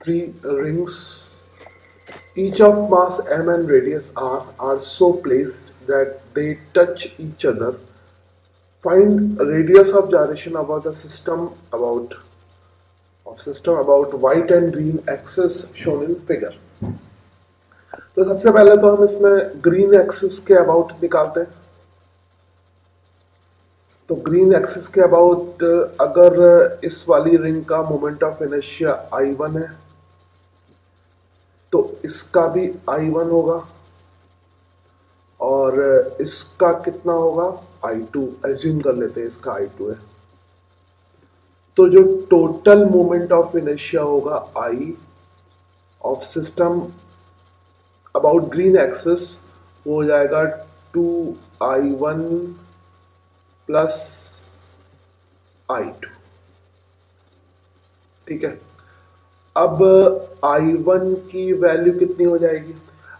three rings, each of mass m and radius r, are so placed that they touch each other. Find radius of gyration about the system about white and green axis shown in figure. तो सबसे पहले तो हम इसमें green axis के about निकालते हैं. तो ग्रीन एक्सिस के अबाउट अगर इस वाली रिंग का मोमेंट ऑफ इनर्शिया I1 है तो इसका भी I1 होगा और इसका कितना होगा I2. एज्यूम कर लेते हैं इसका I2 है. तो जो टोटल मोमेंट ऑफ इनर्शिया होगा I of system about green axis वो हो जाएगा 2I1 प्लस I2. ठीक है. अब I1 की वैल्यू कितनी हो जाएगी?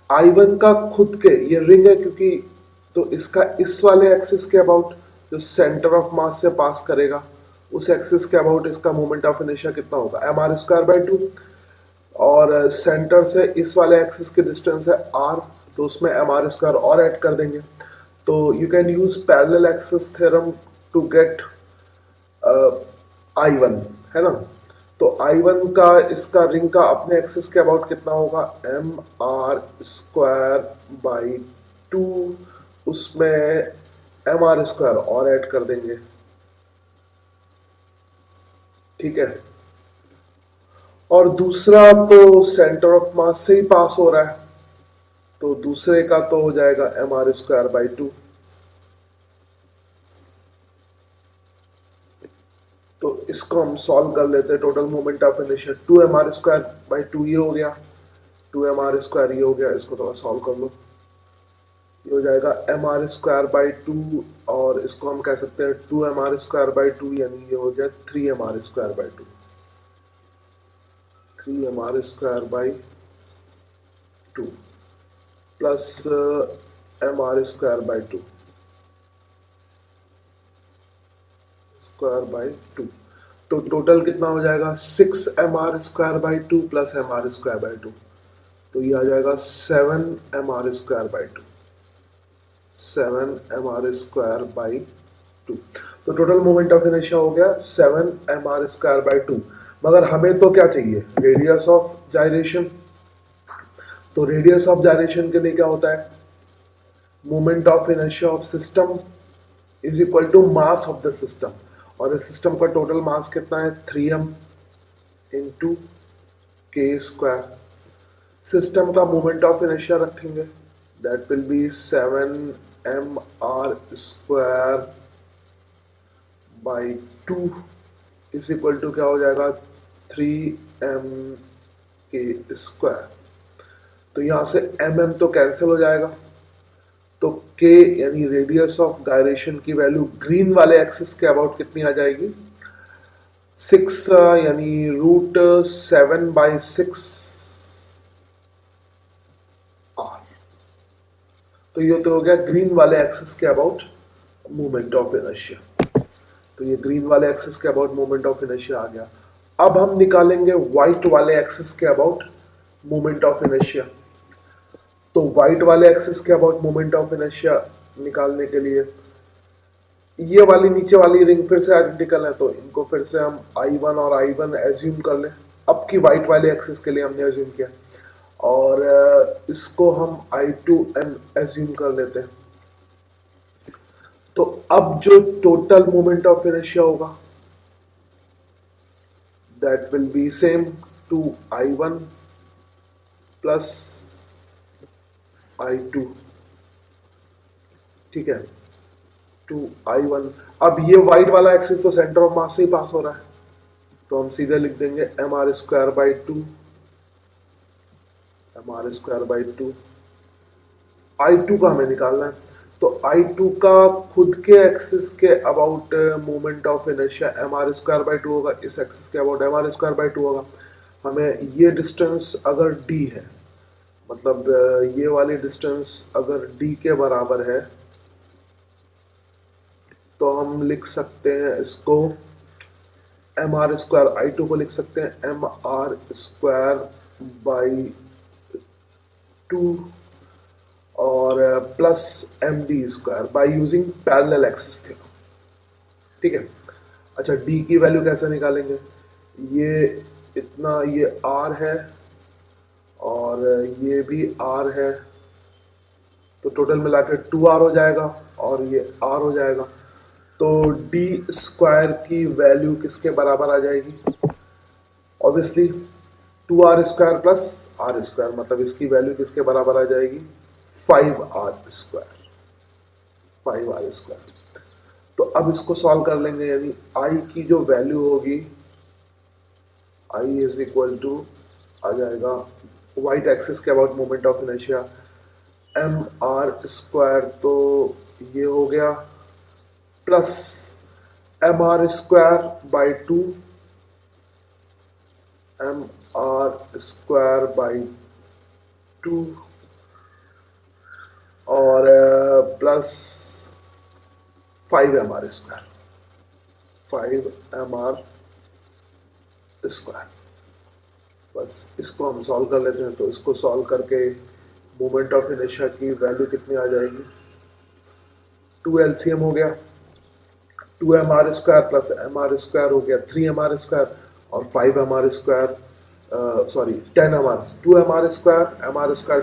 I1 का खुद के, ये रिंग है क्योंकि, तो इसका इस वाले एक्सिस के अबाउट जो सेंटर ऑफ मास से पास करेगा उस एक्सिस के अबाउट इसका मोमेंट ऑफ इनर्शिया कितना होगा? mr²/2. और सेंटर से इस वाले एक्सिस की डिस्टेंस है r, तो उसमें mr² और ऐड कर देंगे. तो you can use parallel axis theorem to get I1, है ना. तो I1 का इसका रिंग का अपने एक्सिस के अबाउट कितना होगा? mr²/2. उसमें mr² और ऐड कर देंगे. ठीक है. और दूसरा तो सेंटर ऑफ मास से ही पास हो रहा है, तो दूसरे का तो हो जाएगा mr²/2. तो इसको हम सॉल्व कर लेते हैं. Total moment of inertia 2mr²/2 ये हो गया, 2mr² ये हो गया. इसको थोड़ा सॉल्व कर लो. ये हो जाएगा mr²/2 और इसको हम कह सकते हैं 2mr²/2 यानी ये हो गया 3mr²/2. 3mr²/2 plus mr²/2 2. तो टोटल कितना हो जाएगा? 6mr²/2 plus mr²/2. तो ये आ जाएगा 7mr²/2. 7mr²/2. तो टोटल मोमेंट ऑफ इनर्शिया हो गया 7mr²/2. मगर हमें तो क्या चाहिए? Radius of gyration. तो रेडियस ऑफ जायरेशन के लिए क्या होता है? Moment of inertia of system is equal to mass of the system. और इस सिस्टम का टोटल मास कितना है? 3m into k². सिस्टम का मोमेंट ऑफ इनर्शिया रखेंगे, that will be 7mr²/2 is equal to क्या हो जाएगा? 3mk². तो यहां से mm तो कैंसिल हो जाएगा, तो k यानी रेडियस ऑफ गायरेशन की वैल्यू ग्रीन वाले एक्सिस के अबाउट कितनी आ जाएगी? 6 यानी √7/6 r. तो ये तो हो गया ग्रीन वाले एक्सिस के अबाउट मोमेंट ऑफ इनर्शिया. तो ये ग्रीन वाले एक्सिस के अबाउट मोमेंट ऑफ इनर्शिया आ गया. अब हम निकालेंगे व्हाइट वाले एक्सिस के अबाउट मोमेंट ऑफ इनर्शिया. तो व्हाइट वाले एक्सिस के अबाउट मोमेंट ऑफ इनर्शिया निकालने के लिए ये वाली नीचे वाली रिंग फिर से आइडेंटिकल है, तो इनको फिर से हम I1 और I1 एज्यूम कर लें. अब की व्हाइट वाले एक्सिस के लिए हमने एज्यूम किया, और इसको हम I2 एज्यूम कर लेते हैं. तो अब जो टोटल मोमेंट ऑफ इनर्शिया होगा that will be same to I1 plus I2. ठीक है, टू I1. अब ये व्हाइट वाला एक्सिस तो सेंटर ऑफ मास से ही पास हो रहा है, तो हम सीधे लिख देंगे mr²/2. mr²/2. I2 का हमें निकालना है, तो I2 का खुद के एक्सिस के about moment of inertia mr²/2 होगा. इस एक्सिस के अबाउट mr²/2 होगा. हमें ये डिस्टेंस अगर d है, मतलब ये वाली डिस्टेंस अगर d के बराबर है, तो हम लिख सकते हैं इसको एम आर स्क्वायर I2 को लिख सकते हैं एम आर स्क्वायर बाई 2 और plus M D square by using parallel axis theorem. ठीक है। अच्छा, डी की वैल्यू कैसे निकालेंगे? ये इतना, ये आर है और ये भी आर है, तो टोटल मिला के 2r हो जाएगा और ये r हो जाएगा। तो डी स्क्वायर की वैल्यू किसके बराबर आ जाएगी? Obviously 2r square plus r square, मतलब इसकी वैल्यू किसके बराबर आ जाएगी? 5r square, 5r square. तो अब इसको सॉल्व कर लेंगे, यानी i की जो वैल्यू होगी, i इज इक्वल टू आ जाएगा वाइट एक्सिस के about moment of inertia M R square, तो ये हो गया plus M R square by 2, M R square by 2 और plus 5 M R square, 5 M R square. बस इसको हम सॉल्व कर लेते हैं। तो इसको सॉल्व करके मोमेंट ऑफ इनर्शिया की वैल्यू कितनी आ जाएगी? 2 एलसीएम हो गया, 2 M R square plus M R square हो गया 3 एम आर स्क्वायर और 5 M R square, sorry 10 M R, 2 M R square,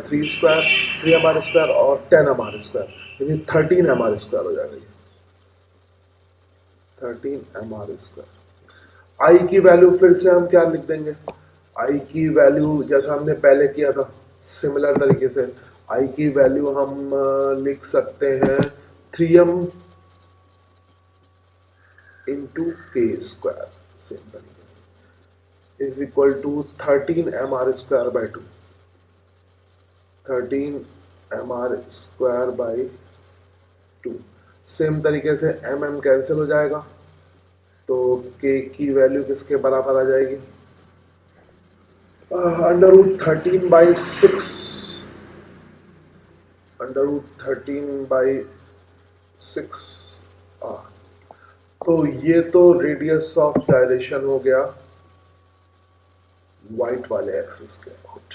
3 square, 3 M R square और 10 एम आर स्क्वायर, यानी 13 एम आर स्क्वायर हो जाएगा। 13 एम आर स्क्वायर। आई की value फिर से हम क्या लिख देंगे? आई की वैल्यू जैसा हमने पहले किया था सिमिलर तरीके से, आई की वैल्यू हम लिख सकते हैं 3m इंटू के स्क्वायर, सेम तरीके से, is equal to 13 M R square by 2, 13 M R square by 2। Same तरीके से एम एम कैंसिल हो जाएगा, तो के की वैल्यू किसके बराबर आ जाएगी? Under root 13 by 6, under root 13 by 6। तो ये तो रेडियस ऑफ डायलेशन हो गया वाइट वाले एक्सिस के अबाउट।